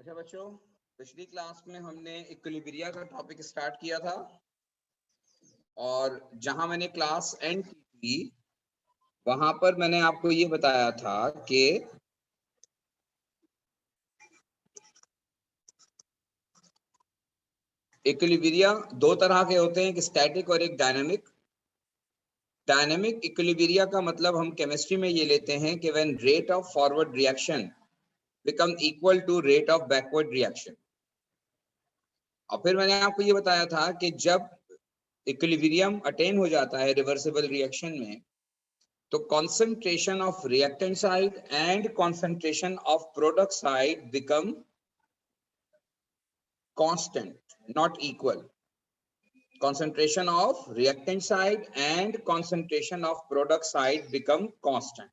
अच्छा बच्चों, पिछली क्लास में हमने इक्विलिब्रिया का टॉपिक स्टार्ट किया था और जहां मैंने क्लास एंड की थी वहां पर मैंने आपको ये बताया था कि इक्विलिब्रिया दो तरह के होते हैं, एक स्टैटिक और एक डायनामिक। डायनामिक इक्विलिब्रिया का मतलब हम केमिस्ट्री में ये लेते हैं कि when rate of forward reaction become equal to rate of backward reaction. और फिर मैंने आपको ये बताया था कि जब इक्विलिब्रियम अटेन हो जाता है रिवर्सिबल रिएक्शन में, तो concentration of reactant side and concentration of product side become constant, not equal. Concentration of reactant side and concentration of product side become constant.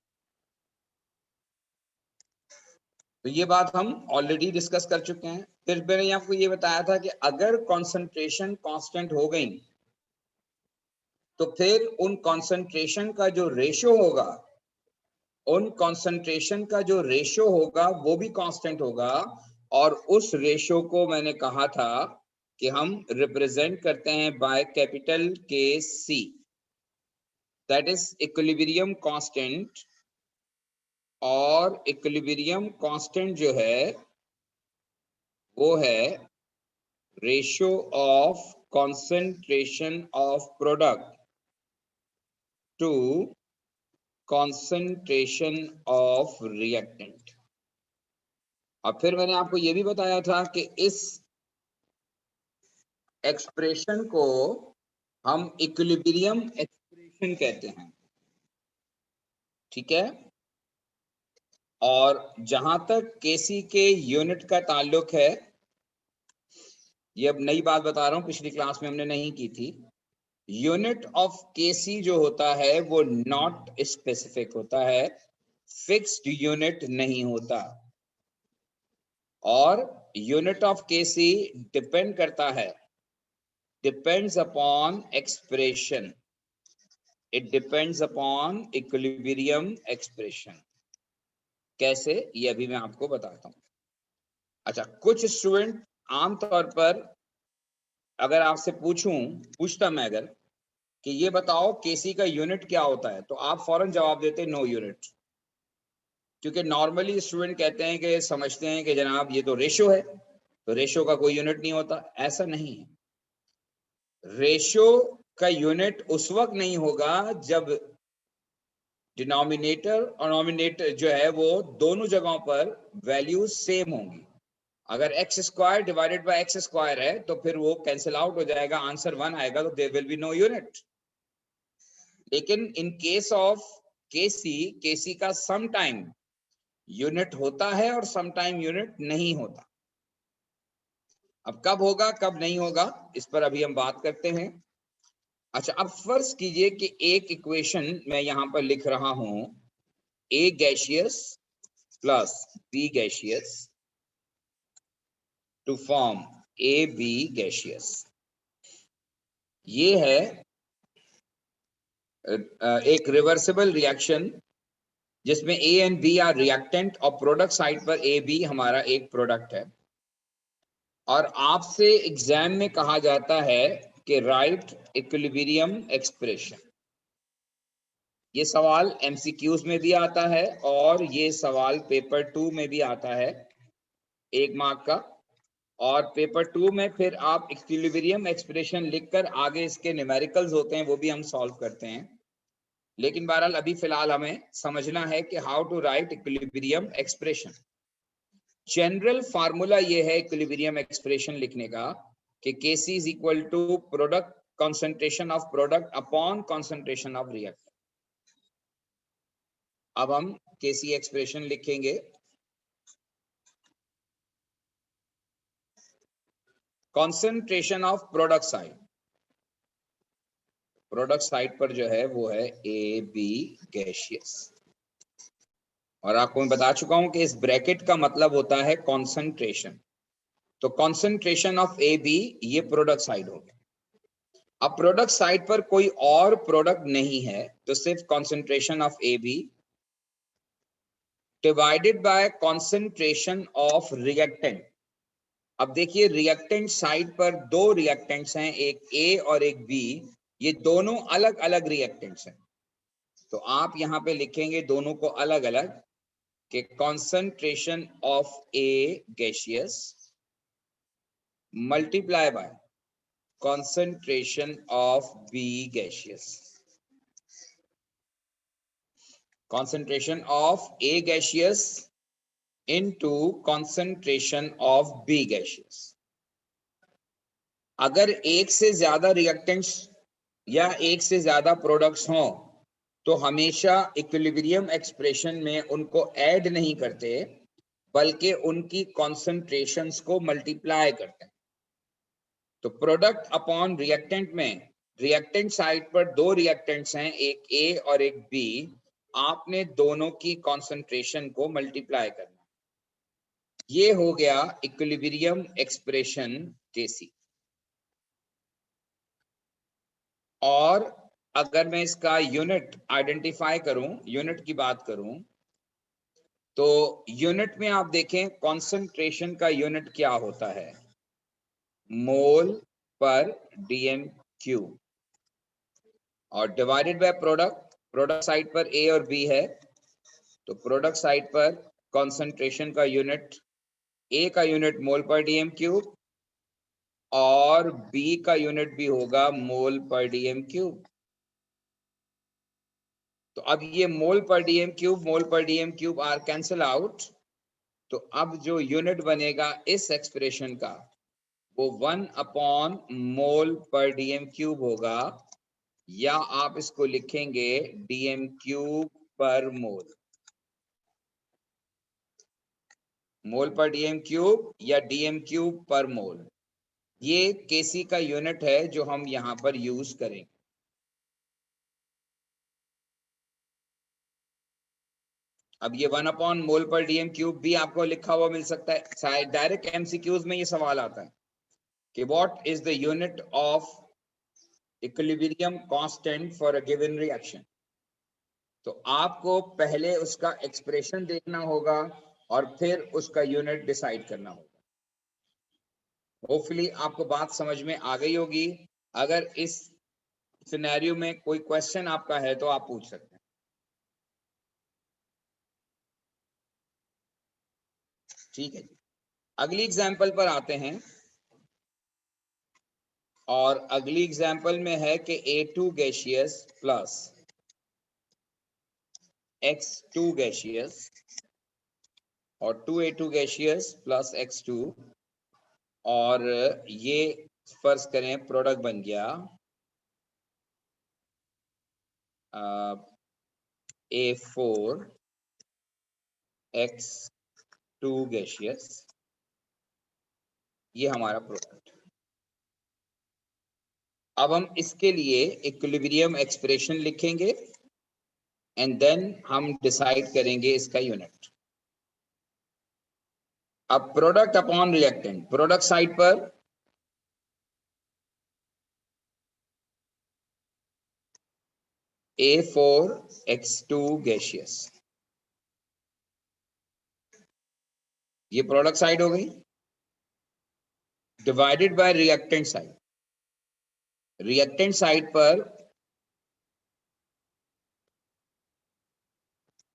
तो ये बात हम ऑलरेडी डिस्कस कर चुके हैं। फिर मैंने आपको ये बताया था कि अगर कॉन्सेंट्रेशन कांस्टेंट हो गई तो फिर उन कॉन्सेंट्रेशन का जो रेशियो होगा, उन कॉन्सेंट्रेशन का जो रेशियो होगा वो भी कांस्टेंट होगा। और उस रेशियो को मैंने कहा था कि हम रिप्रेजेंट करते हैं by capital K C, that is equilibrium constant. और इक्विलिब्रियम कांस्टेंट जो है वो है ratio of concentration of product to concentration of reactant. और फिर मैंने आपको ये भी बताया था कि इस एक्सप्रेशन को हम इक्विलिब्रियम एक्सप्रेशन कहते हैं, ठीक है। और जहां तक केसी के यूनिट का ताल्लुक है, ये अब नई बात बता रहा हूं, पिछली क्लास में हमने नहीं की थी। यूनिट ऑफ केसी जो होता है वो नॉट स्पेसिफिक होता है, फिक्स्ड यूनिट नहीं होता। और यूनिट ऑफ केसी डिपेंड करता है, depends upon expression, it depends upon equilibrium expression। कैसे, ये अभी मैं आपको बताता हूं। अच्छा, कुछ स्टूडेंट आमतौर पर अगर आपसे पूछता मैं अगर कि ये बताओ केसी का यूनिट क्या होता है, तो आप फौरन जवाब देते नो यूनिट, क्योंकि नॉर्मली स्टूडेंट कहते हैं कि समझते हैं कि जनाब ये तो रेशियो है, तो रेशियो का कोई यूनिट नहीं होता। ऐसा नहीं है। रेशियो का यूनिट उस वक्त नहीं होगा जब डिनोमिनेटर और नोमिनेटर जो है वो दोनों जगहों पर वैल्यूज सेम होंगी। अगर x square divided by x square है तो फिर वो कैंसिल आउट हो जाएगा, आंसर 1 आएगा, तो there will be no unit. लेकिन इन केस ऑफ केसी का सम टाइम यूनिट होता है और सम टाइम यूनिट नहीं होता। अब कब होगा कब नहीं होगा इस पर अभी हम बात करते हैं। अच्छा, अब फर्ज कीजिए कि एक इक्वेशन मैं यहां पर लिख रहा हूं, A gaseous plus B gaseous to form A B gaseous. ये है एक रिवर्सिबल रिएक्शन जिसमें A and B are reactant और प्रोडक्ट साइड पर ए बी हमारा एक प्रोडक्ट है। और आपसे एग्जाम में कहा जाता है कि राइट इक्विलिब्रियम एक्सप्रेशन। ये सवाल एमसीक्यूज में भी आता है और ये सवाल पेपर 2 में भी आता है, 1 मार्क का। और पेपर 2 में फिर आप इक्विलिब्रियम एक्सप्रेशन लिखकर आगे इसके न्यूमेरिकल्स होते हैं वो भी हम सॉल्व करते हैं। लेकिन बहरहाल अभी फिलहाल हमें समझना है कि how to write equilibrium expression. General formula ये है इक्विलिब्रियम एक्सप्रेशन लिखने का कि Kc is equal to product concentration of product upon concentration of reactant. अब हम Kc एक्सप्रेशन लिखेंगे। कंसंट्रेशन ऑफ प्रोडक्ट साइड पर जो है वो है ए बी गैसियस। और आपको मैं बता चुका हूं कि इस ब्रैकेट का मतलब होता है कंसंट्रेशन। तो कंसंट्रेशन ऑफ ए बी ये प्रोडक्ट साइड हो गया। अब प्रोडक्ट साइड पर कोई और प्रोडक्ट नहीं है तो सिर्फ concentration of A B divided by concentration of reactant. अब देखिए रिएक्टेंट साइड पर दो रिएक्टेंट्स हैं, एक ए और एक बी, ये दोनों अलग अलग रिएक्टेंट्स हैं। तो आप यहाँ पे लिखेंगे दोनों को अलग अलग कि concentration of A gaseous multiply by concentration of B gaseous. Concentration of A gaseous into concentration of B gaseous. अगर एक से ज्यादा रिएक्टेंट्स या एक से ज्यादा प्रोडक्ट्स हों तो हमेशा इक्विलिब्रियम एक्सप्रेशन में उनको ऐड नहीं करते बल्कि उनकी कॉन्सेंट्रेशंस को मल्टीप्लाई करते हैं। तो प्रोडक्ट अपॉन रिएक्टेंट में रिएक्टेंट साइड पर दो रिएक्टेंट्स हैं, एक ए और एक बी, आपने दोनों की कॉन्सेंट्रेशन को मल्टीप्लाई करना। ये हो गया इक्विलिब्रियम एक्सप्रेशन केसी। और अगर मैं इसका यूनिट आइडेंटिफाई करूं, यूनिट की बात करूं, तो यूनिट में आप देखें कॉन्सेंट्रेशन का यूनिट क्या होता है, मोल पर डीएम क्यूब, और divided by product, product side पर ए और बी है तो प्रोडक्ट साइड पर कॉन्सेंट्रेशन का यूनिट, ए का unit mole per dm cube और बी का यूनिट भी होगा मोल पर डीएम क्यूब। तो अब ये मोल per dm cube, mole per dm cube are cancel out, तो अब जो यूनिट बनेगा इस एक्सप्रेशन का वो 1 upon mole per dm cube होगा, या आप इसको लिखेंगे डीएम क्यूब पर मोल, मोल पर डीएम क्यूब या डीएम क्यूब पर मोल। ये केसी का यूनिट है जो हम यहां पर यूज करेंगे। अब ये 1 upon mole per dm cube भी आपको लिखा हुआ मिल सकता है, शायद डायरेक्ट एमसीक्यूज में ये सवाल आता है कि what is the unit of equilibrium constant for a given reaction. तो आपको पहले उसका एक्सप्रेशन देखना होगा और फिर उसका यूनिट डिसाइड करना होगा। होपफुली आपको बात समझ में आ गई होगी। अगर इस सिनेरियो में कोई क्वेश्चन आपका है तो आप पूछ सकते हैं। ठीक है जी, अगली एग्जांपल पर आते हैं, और अगली एग्जांपल में है कि A2 gaseous plus X2 gaseous और 2A2 गैसियस प्लस X2, और ये फर्ज करें प्रोडक्ट बन गया A4 X2 गैसियस, ये हमारा प्रोडक्ट। अब हम इसके लिए इक्विलिब्रियम एक्सप्रेशन लिखेंगे एंड देन हम डिसाइड करेंगे इसका यूनिट। अब product upon reactant, product side पर A4 X2 गैसियस, ये प्रोडक्ट साइड हो गई, divided by reactant side, reactant side पर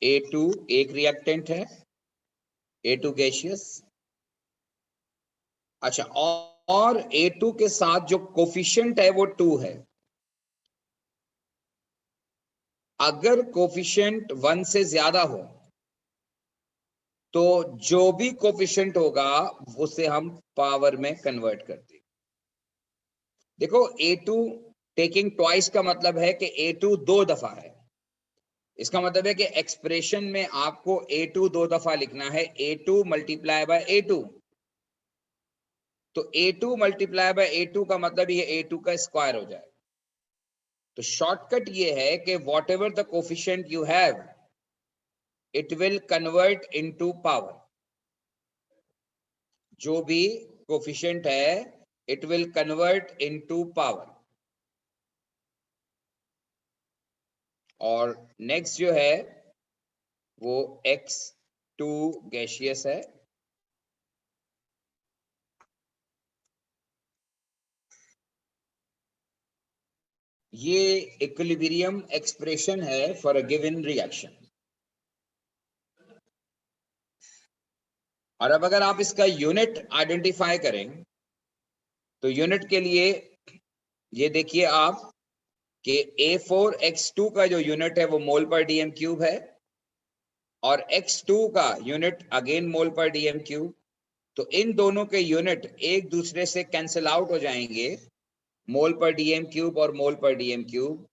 A2 एक रिएक्टेंट है, A2 गैसियस। अच्छा, और A2 के साथ जो कोफिशिएंट है वो 2 है। अगर कोफिशिएंट 1 से ज्यादा हो तो जो भी कोफिशिएंट होगा उसे हम पावर में कन्वर्ट करते हैं। देखो A2 टेकिंग ट्वाइस का मतलब है कि A2 दो दफा है। इसका मतलब है कि एक्सप्रेशन में आपको A2 दो दफा लिखना है, A2 मल्टीप्लाई बाय A2। तो A2 मल्टीप्लाई बाय A2 का मतलब ये A2 का स्क्वायर हो जाए। तो शॉर्टकट ये है कि what ever the coefficient you have it will convert into power. जो भी कोफिशिएंट है it will convert into power. और नेक्स्ट जो है वो X2 गैसियस है, ये इक्विलिब्रियम एक्सप्रेशन है फॉर अ गिवन रिएक्शन। और अब अगर आप इसका यूनिट आइडेंटिफाई करें तो यूनिट के लिए ये देखिए आप कि A4X2 का जो यूनिट है वो मोल पर डीएम क्यूब है और X2 का यूनिट अगेन मोल पर डीएम क्यूब। तो इन दोनों के यूनिट एक दूसरे से कैंसिल आउट हो जाएंगे, मोल पर डीएम क्यूब और मोल पर डीएम क्यूब।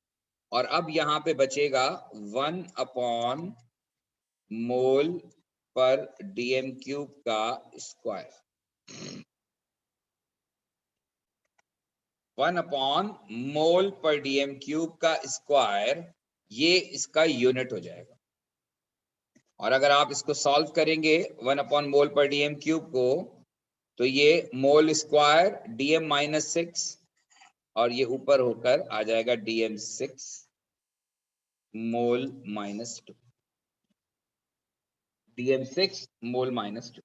और अब यहाँ पे बचेगा 1 upon mole per dm cube का square. 1 upon mole per dm cube का स्क्वायर, ये इसका यूनिट हो जाएगा। और अगर आप इसको सॉल्व करेंगे 1 upon mole per dm cube को, तो ये मोल स्क्वायर डीएम माइनस 6 और ये ऊपर होकर आ जाएगा DM 6 mole minus 2, DM 6 mole minus 2।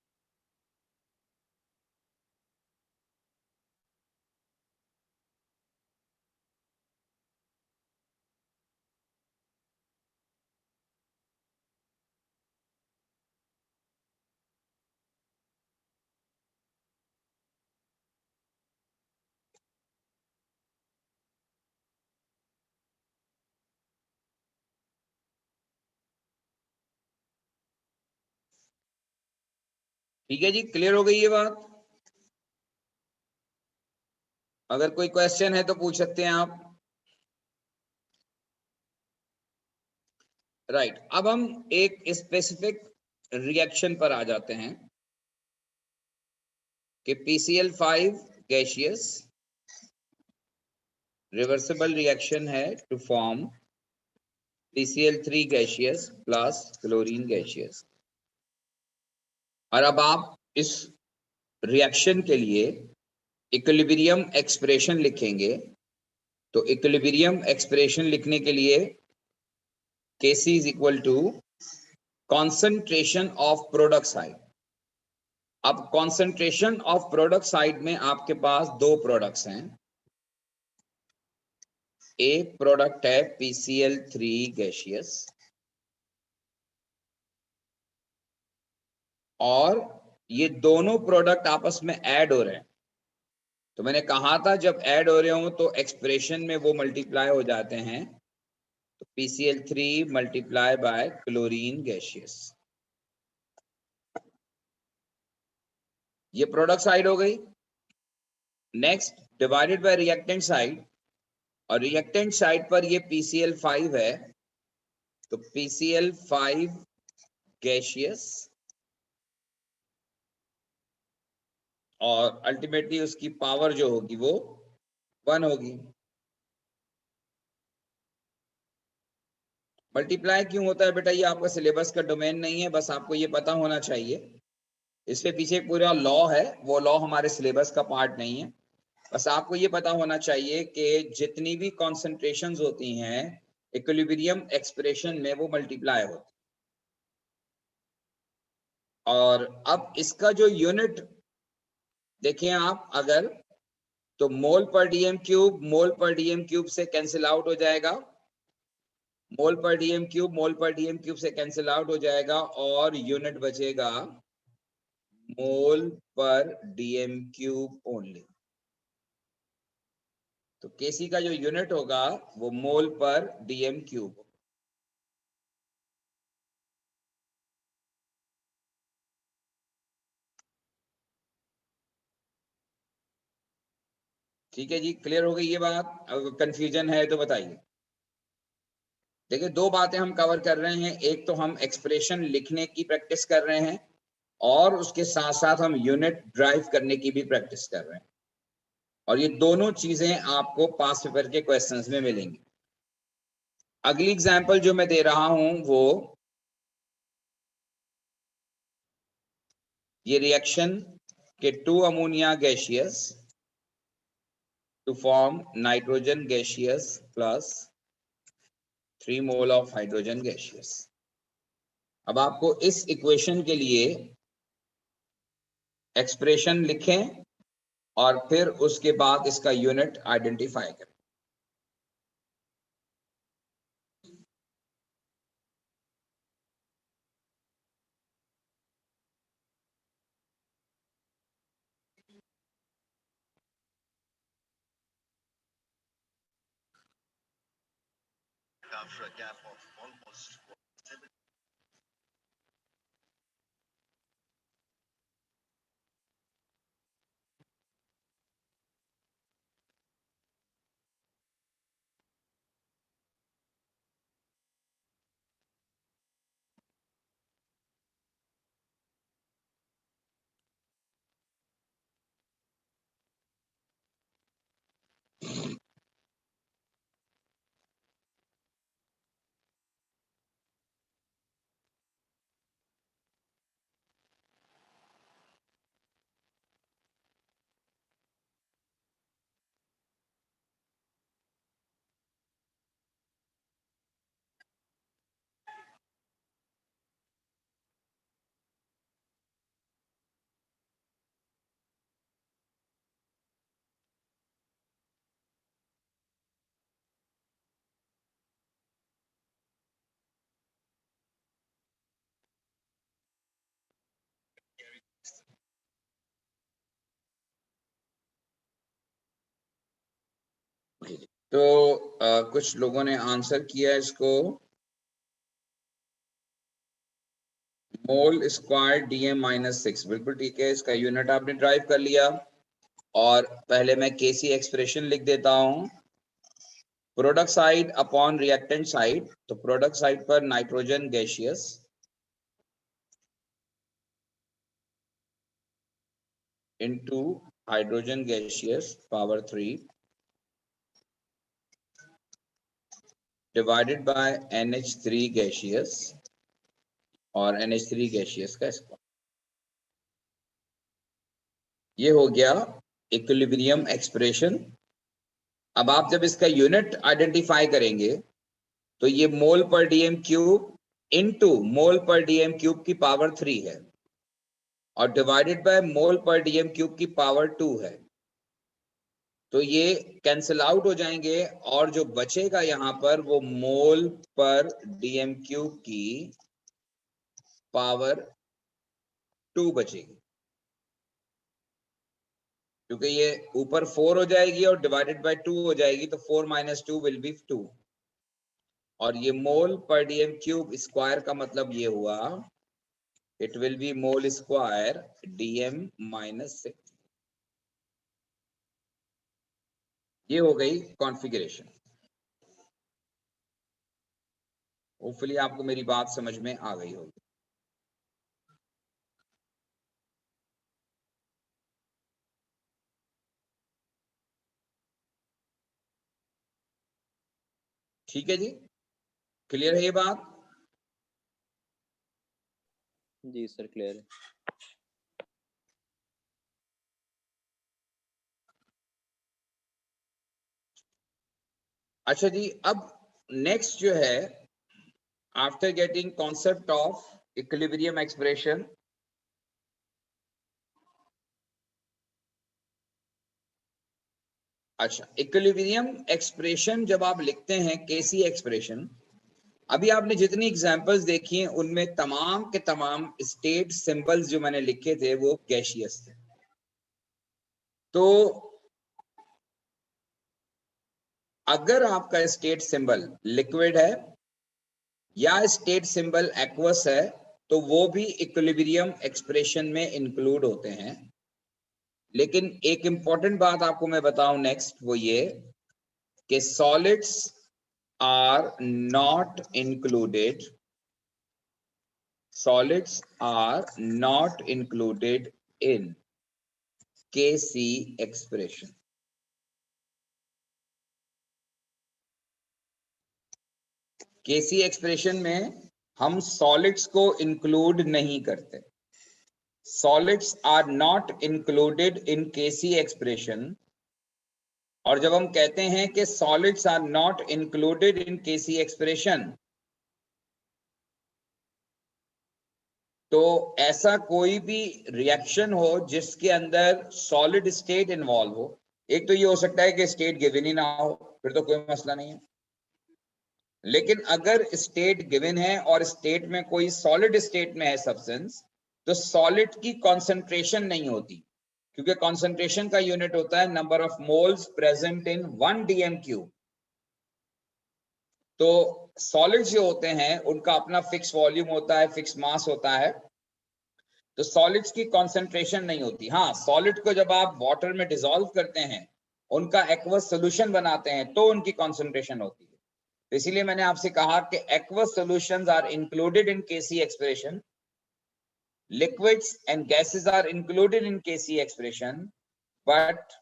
ठीक है जी, क्लियर हो गई ये बात? अगर कोई क्वेश्चन है तो पूछ सकते हैं आप। राइट, अब हम एक स्पेसिफिक रिएक्शन पर आ जाते हैं कि PCl5 गैसियस रिवर्सिबल रिएक्शन है to form PCl3 gaseous plus chlorine gaseous. और अब आप इस रिएक्शन के लिए इक्विलिब्रियम एक्सप्रेशन लिखेंगे। तो इक्विलिब्रियम एक्सप्रेशन लिखने के लिए Kc is equal to concentration of product side. अब कॉन्सेंट्रेशन ऑफ प्रोडक्ट साइड में आपके पास दो प्रोडक्ट्स हैं। एक प्रोडक्ट है PCl3 गैसियस और ये दोनों प्रोडक्ट आपस में ऐड हो रहे हैं। तो मैंने कहा था जब ऐड हो रहे हो तो एक्सप्रेशन में वो मल्टीप्लाई हो जाते हैं। तो PCl3 multiply by chlorine gaseous, ये प्रोडक्ट साइड हो गई। Next divided by reactant side, और रिएक्टेंट साइड पर ये PCl5 है तो PCl5 गैसियस और अल्टीमेटली उसकी पावर जो होगी वो 1 होगी। मल्टीप्लाई क्यों होता है बेटा, ये आपका सिलेबस का डोमेन नहीं है, बस आपको ये पता होना चाहिए। इसके पीछे पूरा लॉ है, वो लॉ हमारे सिलेबस का पार्ट नहीं है। बस आपको ये पता होना चाहिए कि जितनी भी कॉन्सेंट्रेशंस होती हैं इक्विलिब्रियम एक्सप्रेशन में वो मल्टीप्लाई होती। और अब इसका जो यूनिट देखें आप अगर, तो मोल पर डीएम क्यूब से कैंसिल आउट हो जाएगा, मोल पर डीएम क्यूब से कैंसिल आउट हो जाएगा और यूनिट बचेगा मोल पर डीएम क्यूब ओनली। तो केसी का जो यूनिट होगा वो मोल पर डीएम क्यूब। ठीक है जी, क्लियर हो गई ये बात? अगर कंफ्यूजन है तो बताइए। देखिए दो बातें हम कवर कर रहे हैं, एक तो हम एक्सप्रेशन लिखने की प्रैक्टिस कर रहे हैं और उसके साथ साथ हम यूनिट ड्राइव करने की भी प्रैक्टिस कर रहे हैं। और ये दोनों चीजें आपको पास पेपर के क्वेश्चंस में मिलेंगी। अगली एग्जांपल जो मैं दे रहा हूं वो ये रिएक्शन के 2 ammonia gaseous to form nitrogen gaseous plus 3 mole of hydrogen gaseous. अब आपको इस इक्वेशन के लिए एक्सप्रेशन लिखें और फिर उसके बाद इसका यूनिट आइडेंटिफाई करें। तो कुछ लोगों ने आंसर किया इसको, मोल स्क्वायर डीएम -6, बिल्कुल ठीक है। इसका यूनिट आपने ड्राइव कर लिया। और पहले मैं केसी एक्सप्रेशन लिख देता हूं। Product side upon reactant side, तो प्रोडक्ट साइड पर nitrogen gaseous into hydrogen gaseous power 3 divided by NH3 gaseous और NH3 गैसियस का स्क्वायर। ये हो गया इक्विलिब्रियम एक्सप्रेशन। अब आप जब इसका यूनिट आइडेंटिफाई करेंगे तो ये मोल पर डीएम क्यूब इनटू मोल पर डीएम क्यूब की पावर 3 है और divided by mole per dm cube की पावर 2 है। तो ये कैंसिल आउट हो जाएंगे और जो बचेगा यहाँ पर वो मोल पर डीएम क्यूब की पावर 2 बचेगी, क्योंकि ये ऊपर 4 हो जाएगी और डिवाइडेड बाय 2 हो जाएगी, तो 4 - 2 विल बी 2। और ये मोल पर डीएम क्यूब स्क्वायर का मतलब ये हुआ it will be mole square DM -6। ये हो गई कॉन्फ़िगरेशन। होपफुली आपको मेरी बात समझ में आ गई होगी। ठीक है जी, क्लियर है ये बात? जी सर, क्लियर है। अच्छा जी, अब नेक्स्ट जो है, after getting concept of equilibrium expression, अच्छा इक्विलिब्रियम एक्सप्रेशन जब आप लिखते हैं केसी एक्सप्रेशन, अभी आपने जितनी एग्जांपल्स देखी हैं उनमें तमाम के तमाम स्टेट सिंबल्स जो मैंने लिखे थे वो गैसियस थे। तो अगर आपका स्टेट सिंबल लिक्विड है या स्टेट सिंबल एक्वस है तो वो भी इक्विलिब्रियम एक्सप्रेशन में इंक्लूड होते हैं। लेकिन एक इंपॉर्टेंट बात आपको मैं बताऊं नेक्स्ट, वो ये कि solids are not included, solids are not included in Kc expression. Kc expression में हम solids को include नहीं करते। Solids are not included in Kc expression। और जब हम कहते हैं कि solids are not included in Kc expression, तो ऐसा कोई भी रिएक्शन हो जिसके अंदर सॉलिड स्टेट इन्वॉल्व हो। एक तो ये हो सकता है कि स्टेट गिवन ही ना हो, फिर तो कोई मसला नहीं है। लेकिन अगर स्टेट गिवन है और स्टेट में कोई सॉलिड स्टेट में है सब्सटेंस, तो सॉलिड की कंसंट्रेशन नहीं होती, क्योंकि कंसंट्रेशन का यूनिट होता है number of moles present in 1 DM cube. तो सॉलिड्स जो होते हैं उनका अपना फिक्स वॉल्यूम होता है, फिक्स मास होता है, तो सॉलिड्स की कॉन्सेंट्रेशन नहीं होती। हाँ, सॉलिड को जब आप वाटर में डिसॉल्व करते हैं, उनका एक्वस सोल्यूशन बनाते हैं, तो उनकी कॉन्सेंट्रेशन होती है। तो इसीलिए मैंने आपसे कहा कि aqueous solutions are included in Kc expression, liquids and gases are included in Kc expression, but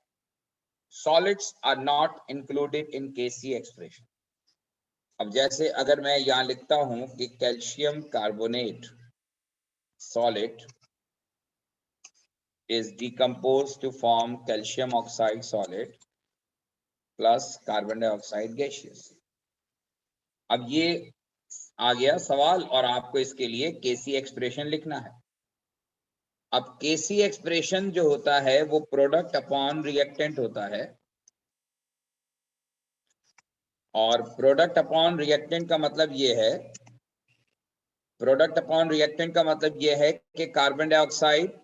solids are not included in Kc expression. अब जैसे अगर मैं यहाँ लिखता हूं कि calcium carbonate solid is decomposed to form calcium oxide solid plus carbon dioxide gaseous. अब ये आ गया सवाल और आपको इसके लिए Kc एक्सप्रेशन लिखना है। अब केसी एक्सप्रेशन जो होता है वो प्रोडक्ट अपॉन रिएक्टेंट होता है, और प्रोडक्ट अपॉन रिएक्टेंट का मतलब ये है, प्रोडक्ट अपॉन रिएक्टेंट का मतलब ये है कि carbon dioxide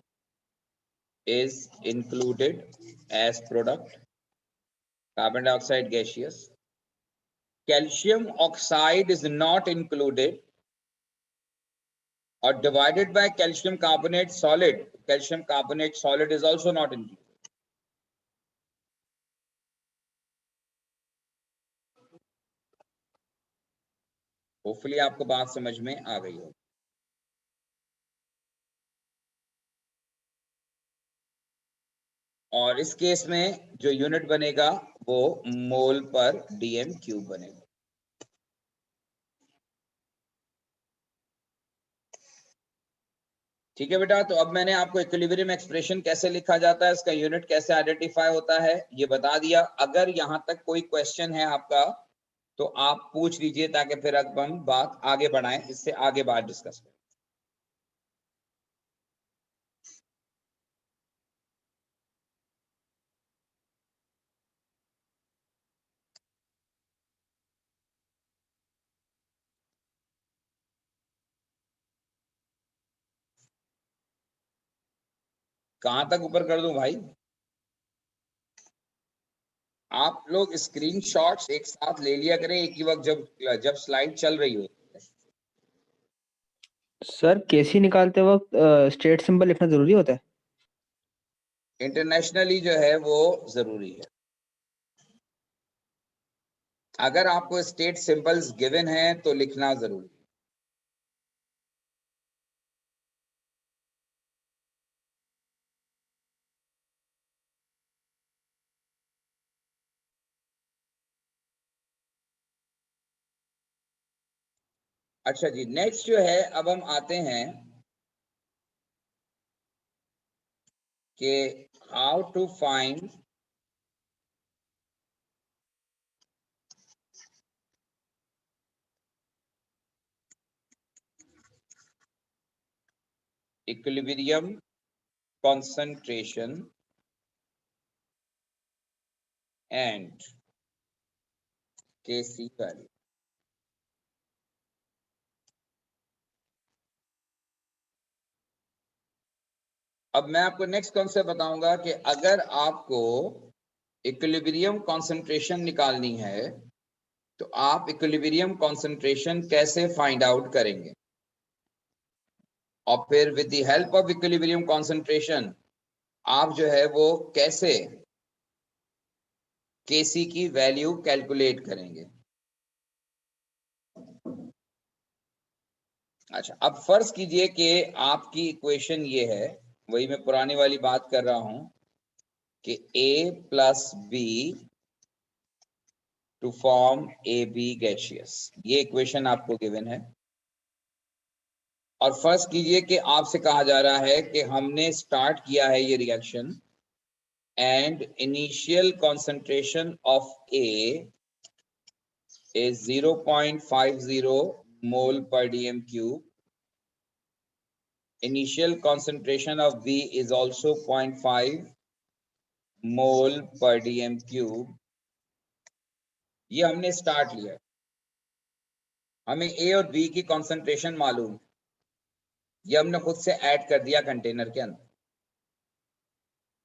is included as product, carbon dioxide gaseous, calcium oxide is not included, और divided by calcium carbonate solid, calcium carbonate solid is also not included. Hopefully आपको बात समझ में आ गई हो। और इस केस में जो यूनिट बनेगा वो मोल पर डीएम क्यूब बनेगा। ठीक है बेटा, तो अब मैंने आपको इक्विलिब्रियम एक्सप्रेशन कैसे लिखा जाता है, इसका यूनिट कैसे आइडेंटिफाई होता है, ये बता दिया। अगर यहां तक कोई क्वेश्चन है आपका तो आप पूछ लीजिए, ताकि फिर अब हम बात आगे बढ़ाएं, इससे आगे बात डिस्कस करें। कहां तक ऊपर कर दूं भाई? आप लोग स्क्रीनशॉट्स एक साथ ले लिया करें एक ही वक्त, जब स्लाइड चल रही हो। सर केसी निकालते वक्त स्टेट सिंबल लिखना जरूरी होता है? इंटरनेशनली जो है वो जरूरी है। अगर आपको स्टेट सिंबल्स गिवन है तो लिखना जरूरी है। अच्छा जी, नेक्स्ट जो है, अब हम आते हैं कि how to find equilibrium concentration and Kc value। अब मैं आपको नेक्स्ट कॉन्सेप्ट बताऊंगा कि अगर आपको इक्विलिब्रियम कॉन्सेंट्रेशन निकालनी है तो आप इक्विलिब्रियम कॉन्सेंट्रेशन कैसे फाइंड आउट करेंगे, और फिर with the help of equilibrium concentration आप जो है वो कैसे Kc की वैल्यू कैलकुलेट करेंगे। अच्छा, अब फर्ज कीजिए कि आपकी इक्वेशन ये है, वही मैं पुरानी वाली बात कर रहा हूं कि A plus B to form A B gaseous, ये इक्वेशन आपको गिवन है। और फर्स्ट कीजिए कि आपसे कहा जा रहा है कि हमने स्टार्ट किया है ये reaction, and initial concentration of A is 0.50 mole per dm cube, initial concentration of B is also 0.5 mole per dm cube. ये हमने स्टार्ट लिया, हमें A और B की कॉन्सेंट्रेशन मालूम, ये हमने खुद से ऐड कर दिया कंटेनर के अंदर।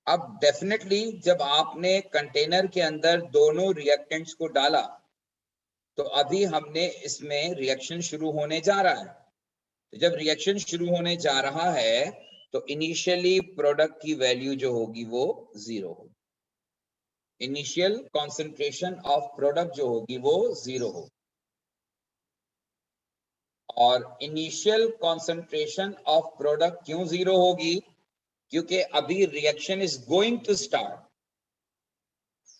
अब डेफिनेटली जब आपने कंटेनर के अंदर दोनों रिएक्टेंट्स को डाला तो अभी हमने इसमें रिएक्शन शुरू होने जा रहा है। तो जब रिएक्शन शुरू होने जा रहा है तो इनिशियली प्रोडक्ट की वैल्यू जो होगी वो 0 होगी। इनिशियल कॉन्सेंट्रेशन ऑफ प्रोडक्ट जो होगी वो 0 होगी। और इनिशियल कॉन्सेंट्रेशन ऑफ प्रोडक्ट क्यों 0 होगी? क्योंकि अभी reaction is going to start.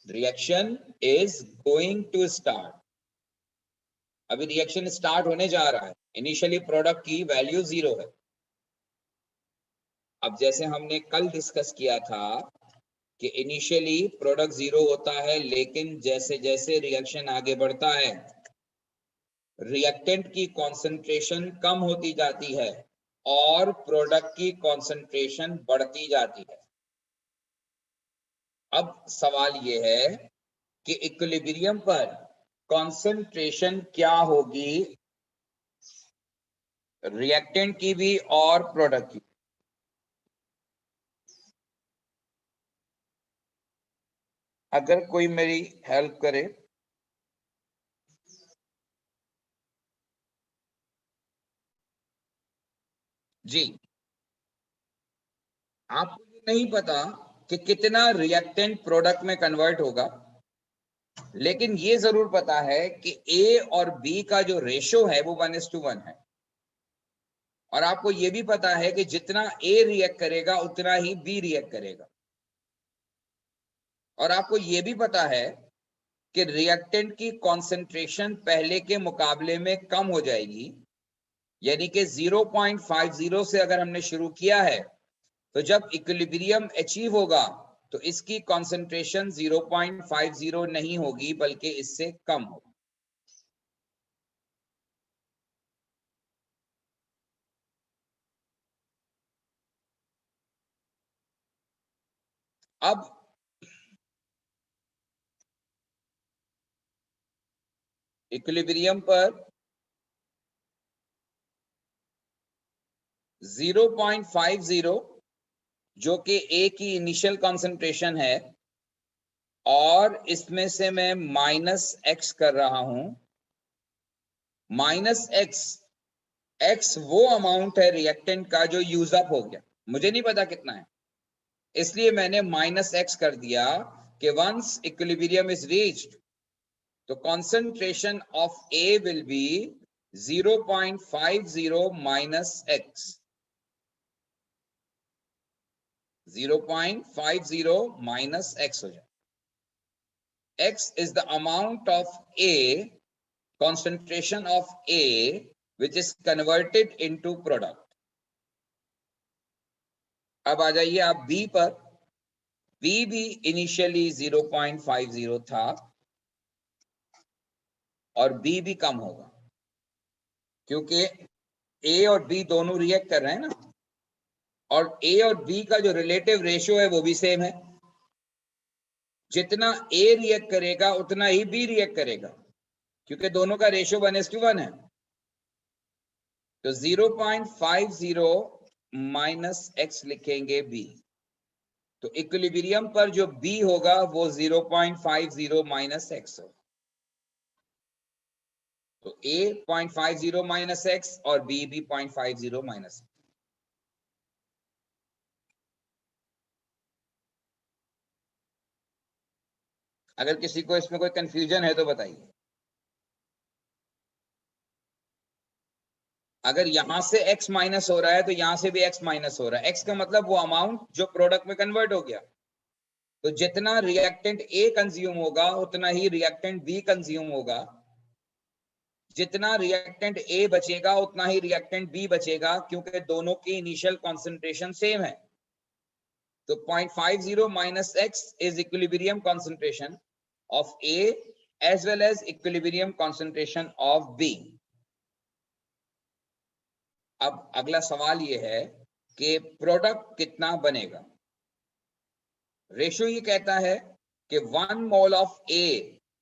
Reaction is going to start. अभी रिएक्शन स्टार्ट होने जा रहा है। इनिशियली प्रोडक्ट की वैल्यू 0 है। अब जैसे हमने कल डिस्कस किया था कि इनिशियली प्रोडक्ट 0 होता है, लेकिन जैसे जैसे रिएक्शन आगे बढ़ता है रिएक्टेंट की कॉन्सेंट्रेशन कम होती जाती है और प्रोडक्ट की कॉन्सेंट्रेशन बढ़ती जाती है। अब सवाल ये है कि इक्विलिब्रियम पर कॉन्सेंट्रेशन क्या होगी रिएक्टेंट की भी और प्रोडक्ट की। अगर कोई मेरी हेल्प करे। जी, आपको ये नहीं पता कि कितना रिएक्टेंट प्रोडक्ट में कन्वर्ट होगा, लेकिन ये जरूर पता है कि ए और बी का जो रेशो है वो 1:1 है। और आपको ये भी पता है कि जितना ए रिएक्ट करेगा उतना ही बी रिएक्ट करेगा। और आपको ये भी पता है कि रिएक्टेंट की कॉन्सेंट्रेशन पहले के मुकाबले में कम हो जाएगी। यानी कि 0.50 से अगर हमने शुरू किया है तो जब इक्विलिब्रियम अचीव होगा तो इसकी कॉन्सेंट्रेशन 0.50 नहीं होगी बल्कि इससे कम होगी। अब इक्विलिब्रियम पर 0.50 जो कि ए की इनिशियल कॉन्सेंट्रेशन है और इसमें से मैं -x कर रहा हूं। -x, x वो अमाउंट है रिएक्टेंट का जो यूज अप हो गया। मुझे नहीं पता कितना है, इसलिए मैंने -x कर दिया कि वंस इक्विलिब्रियम इज रीच्ड तो concentration of A will be 0.50 minus x। 0.50 minus x हो जाए। x is the amount of A, concentration of A, which is converted into product. अब आ जाइए आप B पर। B भी इनिशियली 0.50 था और B भी कम होगा क्योंकि A और B दोनों रिएक्ट कर रहे हैं ना, और A और B का जो रिलेटिव रेशियो है वो भी सेम है। जितना A रिएक्ट करेगा उतना ही B रिएक्ट करेगा क्योंकि दोनों का रेशियो 1:1 है। तो 0.50 माइनस x लिखेंगे B। तो इक्विलिब्रियम पर जो B होगा वो 0.50 माइनस x होगा। तो A 0.50 माइनस x और B भी 0.50 माइनस। अगर किसी को इसमें कोई कंफ्यूजन है तो बताइए। अगर यहां से x माइनस हो रहा है तो यहां से भी x माइनस हो रहा है। x का मतलब वो अमाउंट जो प्रोडक्ट में कन्वर्ट हो गया। तो जितना रिएक्टेंट A कंज्यूम होगा उतना ही रिएक्टेंट B कंज्यूम होगा। जितना रिएक्टेंट A बचेगा उतना ही रिएक्टेंट B बचेगा क्योंकि दोनों की इनिशियल कॉन्सेंट्रेशन सेम है। तो 0.50 minus x is equilibrium concentration of A as well as equilibrium concentration of B. अब अगला सवाल ये है कि प्रोडक्ट कितना बनेगा। रेशियो ये कहता है कि 1 mole of A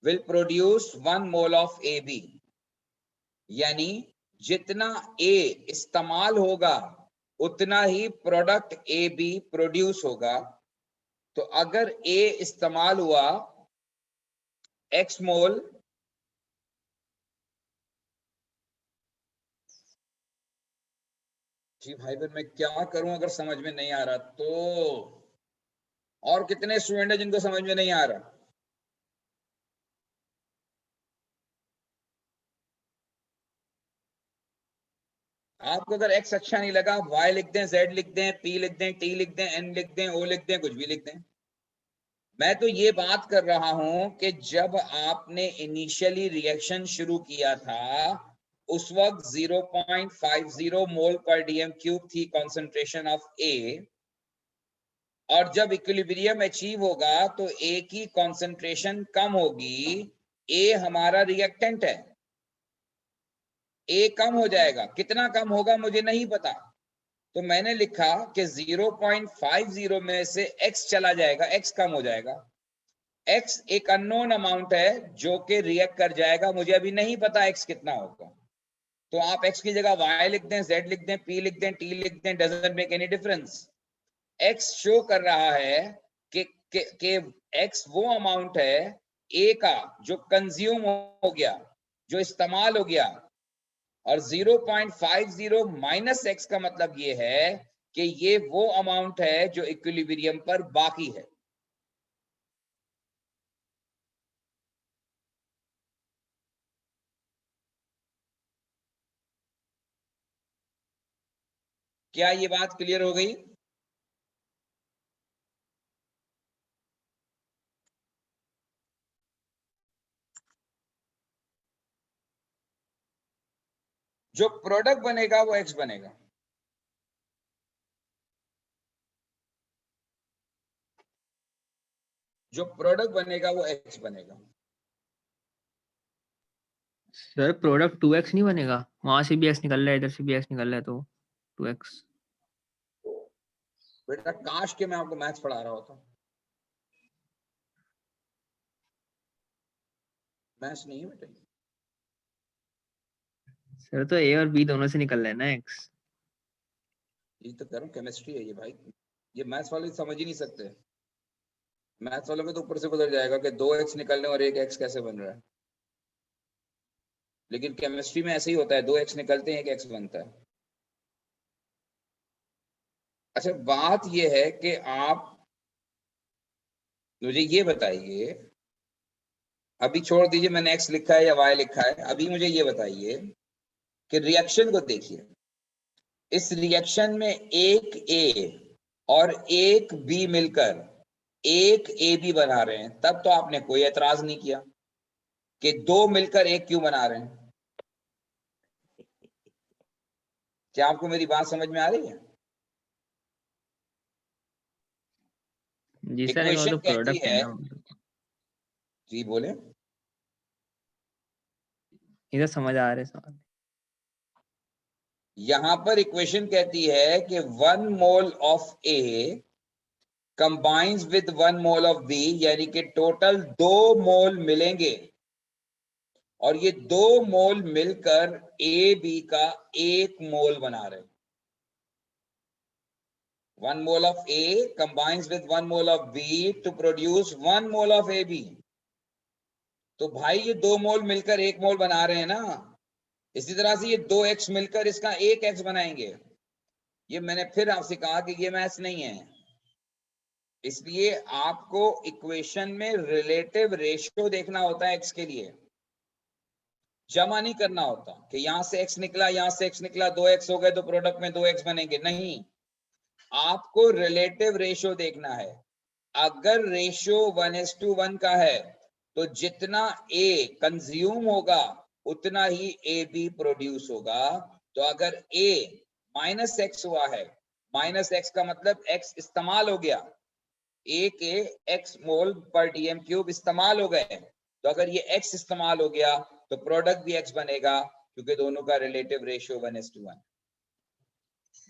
will produce 1 mole of AB, यानी जितना A इस्तेमाल होगा उतना ही प्रोडक्ट AB प्रोड्यूस होगा। तो अगर A इस्तेमाल हुआ x मोल जी भाई फिर मैं क्या करूं अगर समझ में नहीं आ रहा तो? और कितने स्टूडेंट हैं जिनको समझ में नहीं आ रहा? आपको अगर x अच्छा नहीं लगा, y लिख दें, z लिख दें, p लिख दें, t लिख दें, n लिख दें, o लिख दें, कुछ भी लिख दें। मैं तो ये बात कर रहा हूं कि जब आपने इनिशियली रिएक्शन शुरू किया था उस वक्त 0.50 मोल पर डीएम क्यूब थी कंसंट्रेशन ऑफ A, और जब इक्विलिब्रियम अचीव होगा तो A की कंसंट्रेशन कम होगी। A हमारा रिएक्टेंट है, A कम हो जाएगा। कितना कम होगा मुझे नहीं पता, तो मैंने लिखा कि 0.50 में से x चला जाएगा, x कम हो जाएगा। x एक अननोन अमाउंट है जो कि रिएक्ट कर जाएगा, मुझे अभी नहीं पता x कितना होगा। तो आप x की जगह y लिख दें, z लिख दें, p लिख दें, t लिख दें, doesn't make any difference. x show कर रहा है कि x वो अमाउंट है a का जो कंज्यूम हो गया, जो इस्तेमाल हो गया, और 0.50 माइनस x का मतलब ये है कि ये वो अमाउंट है जो इक्विलिब्रियम पर बाकी है। क्या ये बात क्लियर हो गई? जो प्रोडक्ट बनेगा वो x बनेगा। जो प्रोडक्ट बनेगा वो x बनेगा। सर प्रोडक्ट 2x नहीं बनेगा? वहां से भी x निकल रहा है, इधर से भी x निकल रहा है, तो 2x। बेटा काश के मैं आपको मैथ्स पढ़ा रहा होता। मैथ्स नहीं है बेटा, सर तो a और b दोनों से निकल रहा है ना x। ये तो कह रहा हूँ केमिस्ट्री है ये भाई। ये मैथ्स वाले समझ ही नहीं सकते। मैथ्स वालों के तो ऊपर से गुजर जाएगा कि 2x निकलने और 1x कैसे बन रहा है। लेकिन केमिस्ट्री में ऐसे ही होता है, 2x निकलते हैं, 1x बनता है। अच्छा बात ये है कि आप मुझे ये बताइए, अभी छोड़ दीजिए मैंने x लिखा है या y लिखा है, अभी मुझे ये बताइए कि रिएक्शन को देखिए। इस रिएक्शन में एक A और एक B मिलकर एक AB बना रहे हैं, तब तो आपने कोई एतराज नहीं किया कि दो मिलकर एक क्यों बना रहे हैं। क्या आपको मेरी बात समझ में आ रही है? जी सर, लेकिन वो इक्वेशन तो कहती प्रोडक्ट है है, ना। जी बोले। इधर समझ आ रहे सवाल। यहां पर इक्वेशन कहती है कि 1 mole of A combines with 1 mole of B, यानी कि टोटल 2 मोल मिलेंगे, और ये 2 मोल मिलकर AB का 1 मोल बना रहे हैं। 1 mole of A combines with 1 mole of B to produce 1 mole of AB। तो भाई ये 2 मोल मिलकर 1 मोल बना रहे हैं ना। इसी तरह से ये 2x मिलकर इसका 1x बनाएंगे। ये मैंने फिर आपसे कहा कि ये मैथ्स नहीं है, इसलिए आपको इक्वेशन में रिलेटिव रेशियो देखना होता है x के लिए, जमा नहीं करना होता कि यहां से x निकला, यहां से x निकला, 2x हो गए तो प्रोडक्ट में 2x बनेंगे, नहीं। आपको रिलेटिव रेशियो देखना है। अगर रेशियो 1:1 का है तो जितना A कंज्यूम होगा उतना ही AB प्रोड्यूस होगा। तो अगर A -x हुआ है, -x का मतलब x इस्तेमाल हो गया, A के x मोल पर डीएम क्यूब इस्तेमाल हो गए, तो अगर ये x इस्तेमाल हो गया तो प्रोडक्ट भी x बनेगा, क्योंकि दोनों का रिलेटिव रेशियो 1:1।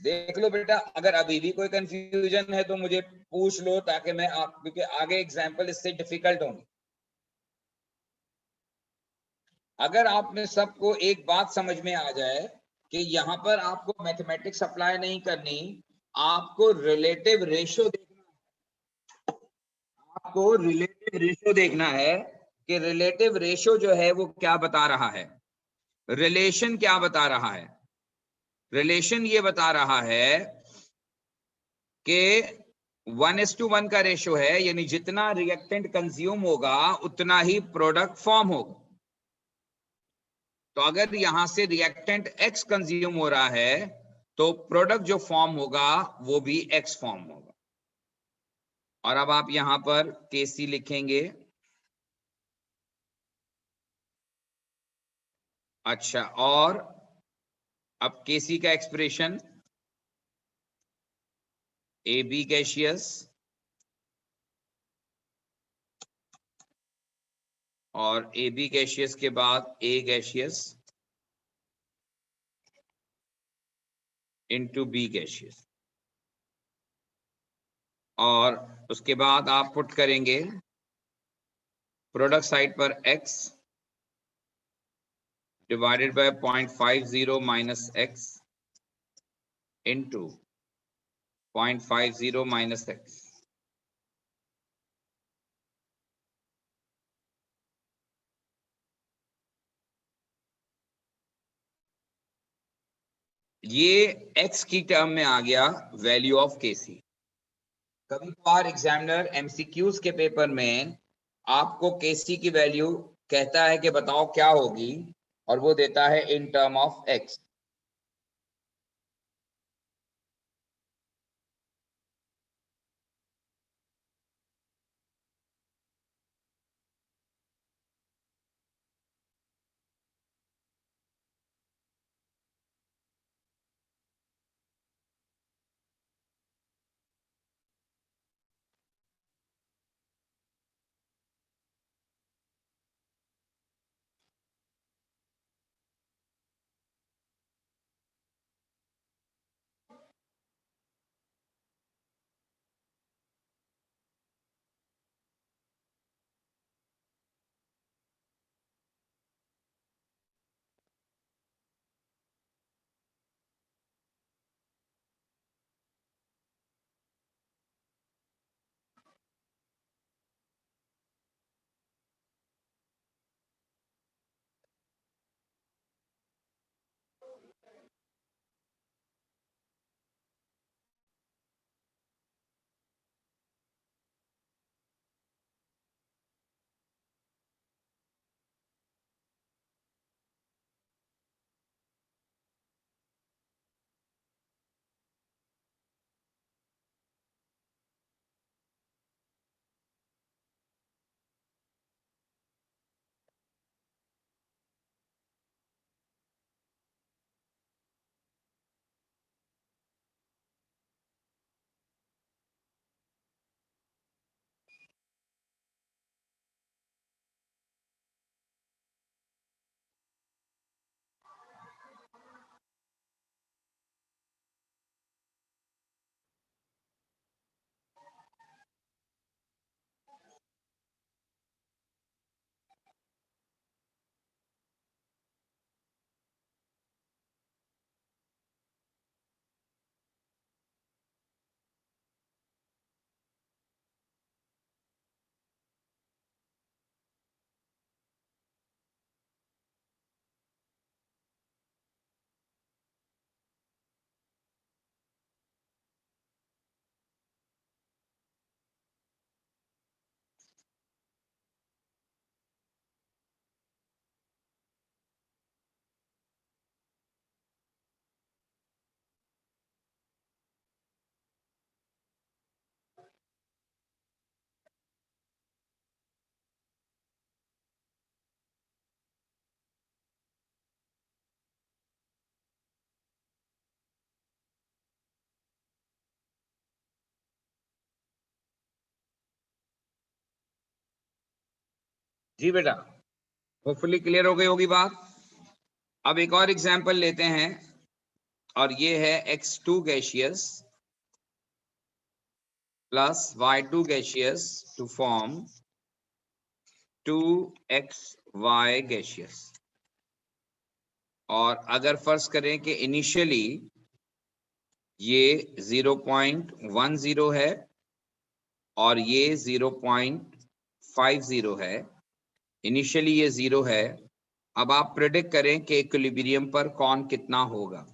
देख लो बेटा, अगर अभी भी कोई कंफ्यूजन है तो मुझे पूछ लो, ताकि मैं आप, क्योंकि आगे एग्जाम्पल इससे डिफिकल्ट होंगे। अगर आप में सबको एक बात समझ में आ जाए कि यहाँ पर आपको मैथमेटिक्स अप्लाई नहीं करनी, आपको रिलेटिव रेशियो देखना है। आपको रिलेटिव रेशियो देखना है कि रिलेटिव रेशियो जो है वो क्या बता रहा है, रिलेशन क्या बता रहा है। रिलेशन ये बता रहा है कि 1:1 का रेशो है, यानी जितना रिएक्टेंट कंज्यूम होगा उतना ही प्रोडक्ट फॉर्म होगा। तो अगर यहां से रिएक्टेंट X कंज्यूम हो रहा है तो प्रोडक्ट जो फॉर्म होगा वो भी X फॉर्म होगा। और अब आप यहां पर KC लिखेंगे। अच्छा, और अब KC का एक्सप्रेशन AB गैसियस और AB गैसियस के बाद A gaseous into B gaseous, और उसके बाद आप पुट करेंगे प्रोडक्ट साइड पर X divided by 0.50 minus X into 0.50 minus X। ये X की टर्म में आ गया वैल्यू ऑफ KC। कभी कभार एग्जामिनर MCQs के पेपर में आपको KC की वैल्यू कहता है कि बताओ क्या होगी, और वो देता है इन टर्म ऑफ X। जी बेटा, होपफुली क्लियर हो गई होगी बात। अब एक और एग्जांपल लेते हैं, और ये है X2 gaseous plus Y2 gaseous to form 2XY gaseous. और अगर फर्ज करें कि इनिशियली ये 0.10 है और ये 0.50 है, इनिशियली ये 0 है। अब आप प्रेडिक्ट करें कि इक्विलिब्रियम पर कौन कितना होगा।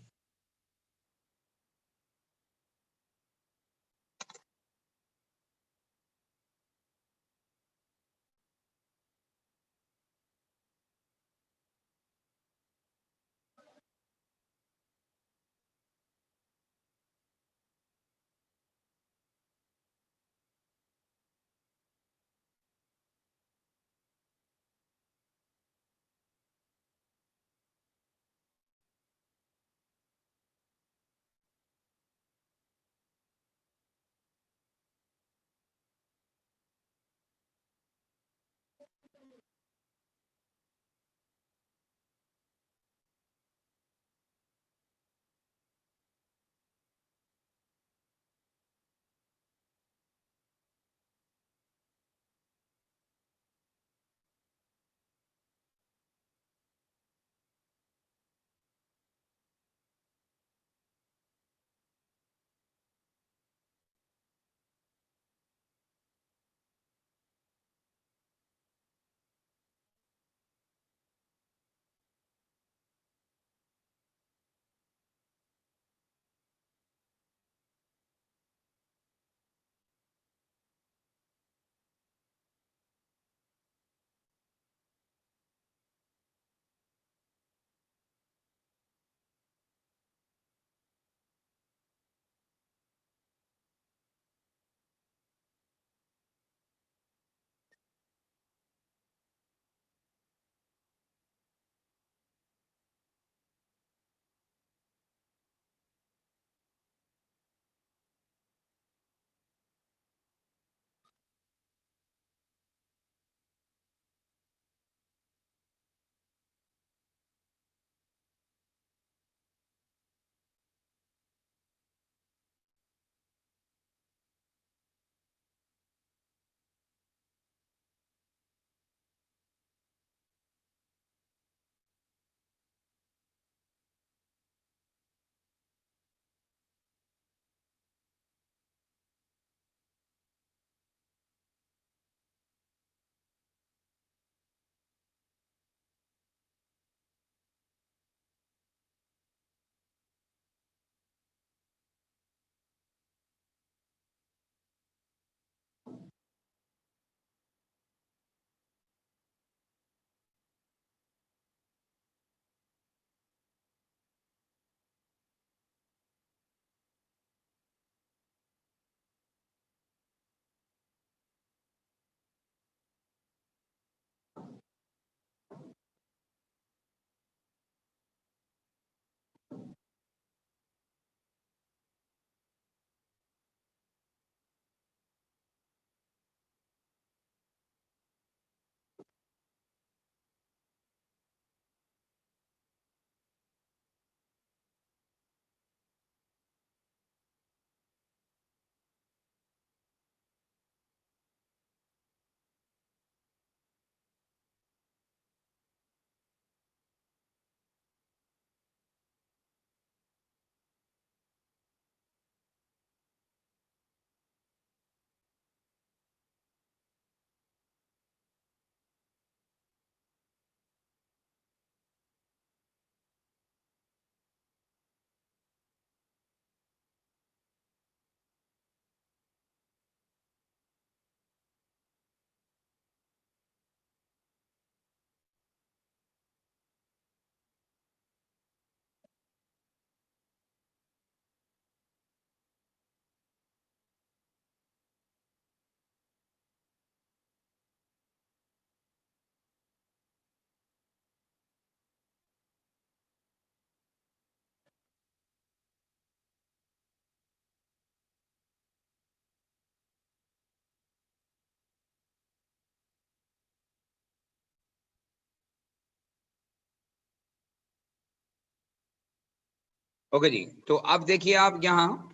ओके जी, तो अब देखिए आप यहाँ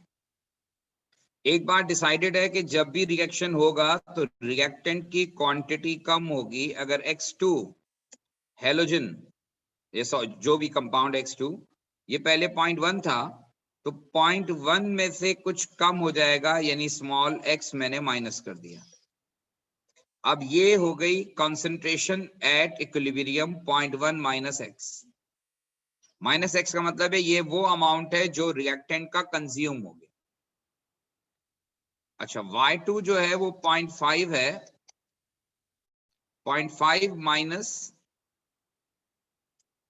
एक बात डिसाइडेड है कि जब भी रिएक्शन होगा तो रिएक्टेंट की क्वांटिटी कम होगी अगर X2 हेलोजन, ये जो भी कंपाउंड X2 ये पहले 0.1 था, तो 0.1 में से कुछ कम हो जाएगा, यानी स्मॉल x मैंने माइनस कर दिया। अब ये हो गई concentration at equilibrium 0.1 minus x। Minus x का मतलब है ये वो अमाउंट है जो रिएक्टेंट का कंज्यूम हो गया। अच्छा, y2 जो है वो 0.5 है, 0.5 माइनस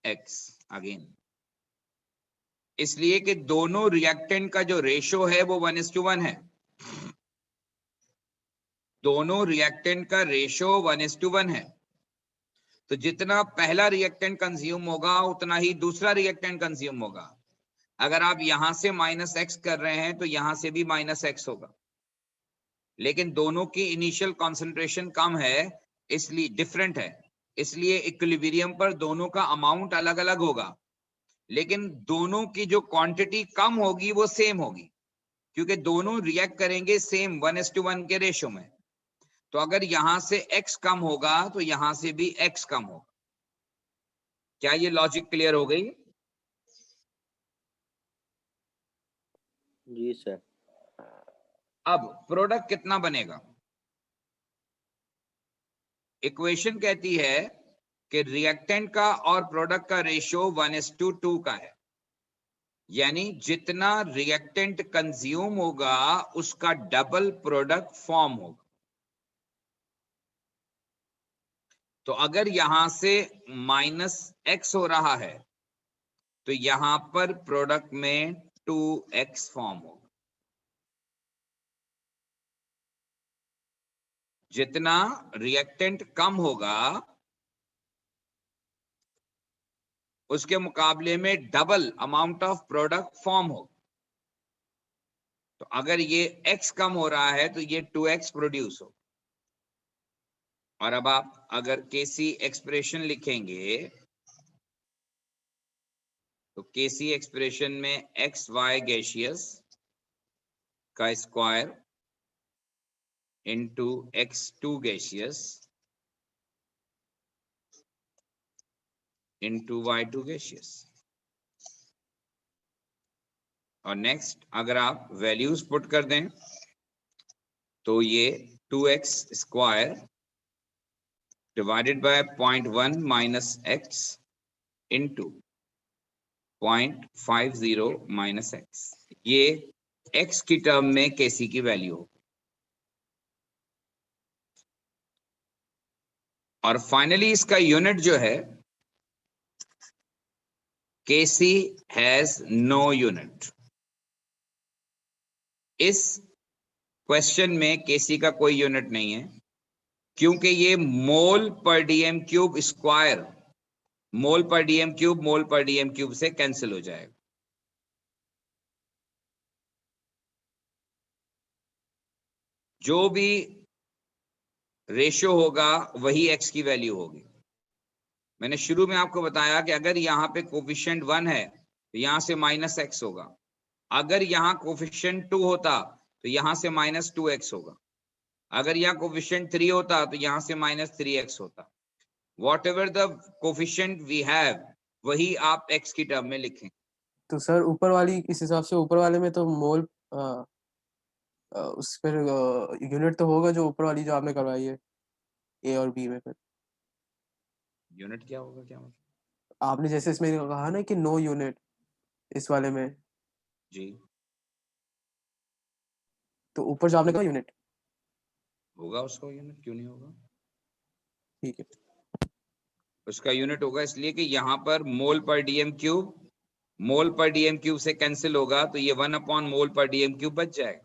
x अगेन, इसलिए कि दोनों रिएक्टेंट का जो रेशो है वो 1:1 है। दोनों रिएक्टेंट का रेशो 1:1 है, तो जितना पहला रिएक्टेंट कंज्यूम होगा उतना ही दूसरा रिएक्टेंट कंज्यूम होगा। अगर आप यहां से माइनस x कर रहे हैं तो यहां से भी माइनस x होगा, लेकिन दोनों की इनिशियल कॉन्सेंट्रेशन कम है, इसलिए डिफरेंट है, इसलिए इक्विलिब्रियम पर दोनों का अमाउंट अलग अलग होगा, लेकिन दोनों की जो क्वांटिटी कम होगी वो सेम होगी, क्योंकि दोनों रिएक्ट करेंगे सेम 1:1 के रेशो में। तो अगर यहां से x कम होगा तो यहां से भी x कम होगा। क्या ये लॉजिक क्लियर हो गई? जी सर। अब प्रोडक्ट कितना बनेगा? इक्वेशन कहती है कि रिएक्टेंट का और प्रोडक्ट का रेशियो 1:2 का है, यानी जितना रिएक्टेंट कंज्यूम होगा उसका डबल प्रोडक्ट फॉर्म होगा। तो अगर यहां से माइनस x हो रहा है तो यहां पर प्रोडक्ट में 2x फॉर्म होगा। जितना रिएक्टेंट कम होगा उसके मुकाबले में double amount of product form होगा। तो अगर ये x कम हो रहा है तो ये 2x प्रोड्यूस हो। और अब आप अगर केसी एक्सप्रेशन लिखेंगे तो केसी एक्सप्रेशन में एक्स वाई गैसियस का square into x2 gaseous into y2 gaseous. और नेक्स्ट अगर आप वैल्यूज पुट कर दें तो ये 2x square divided by 0.1 minus x into 0.50 minus x, ये x की टर्म में केसी की वैल्यू हो। और फाइनली इसका यूनिट जो है केसी हैज नो यूनिट। इस क्वेश्चन में केसी का कोई यूनिट नहीं है, क्योंकि ये मोल पर डीएम क्यूब स्क्वायर, मोल per dm cube mole per dm cube से कैंसिल हो जाएगा। जो भी रेशियो होगा वही x की वैल्यू होगी। मैंने शुरू में आपको बताया कि अगर यहाँ पे कोफिशिएंट 1 है तो यहाँ से माइनस x होगा, अगर यहाँ कोफिशिएंट 2 होता तो यहाँ से माइनस 2x होगा, अगर यहाँ कोफिशिएंट 3 होता तो यहाँ से माइनस 3x होता। Whatever the coefficient we have वही आप x की टर्म में लिखें। तो सर ऊपर वाली इस हिसाब से ऊपर वाले में तो मोल उस पर यूनिट तो होगा जो ऊपर वाली जो आपने करवाई है ए और बी में। फिर यूनिट क्या होगा? क्या मतलब? आपने जैसे इसमें कहा ना कि नो यूनिट इस वाले में, जी तो ऊपर जो आपने कहा यूनिट होगा, उसका यूनिट क्यों नहीं होगा? ठीक है, उसका यूनिट होगा इसलिए कि यहाँ पर मोल per dm cube mole per dm cube से कैंसिल होगा तो ये 1 मोल पर डीएम क्यूब बच जाएगा।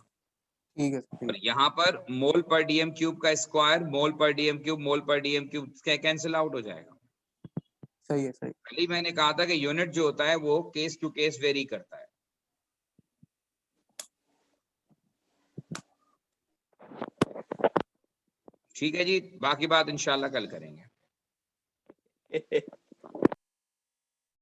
ठीक है, ठीक और यहाँ पर मोल पर डीएम क्यूब का square mole per dm cube cancel out हो जाएगा। सही है, सही। कल ही मैंने कहा था कि यूनिट जो होता है वो केस टू केस वेरी करता है। ठीक है जी, बाकी बात इंशाल्लाह कल करेंगे।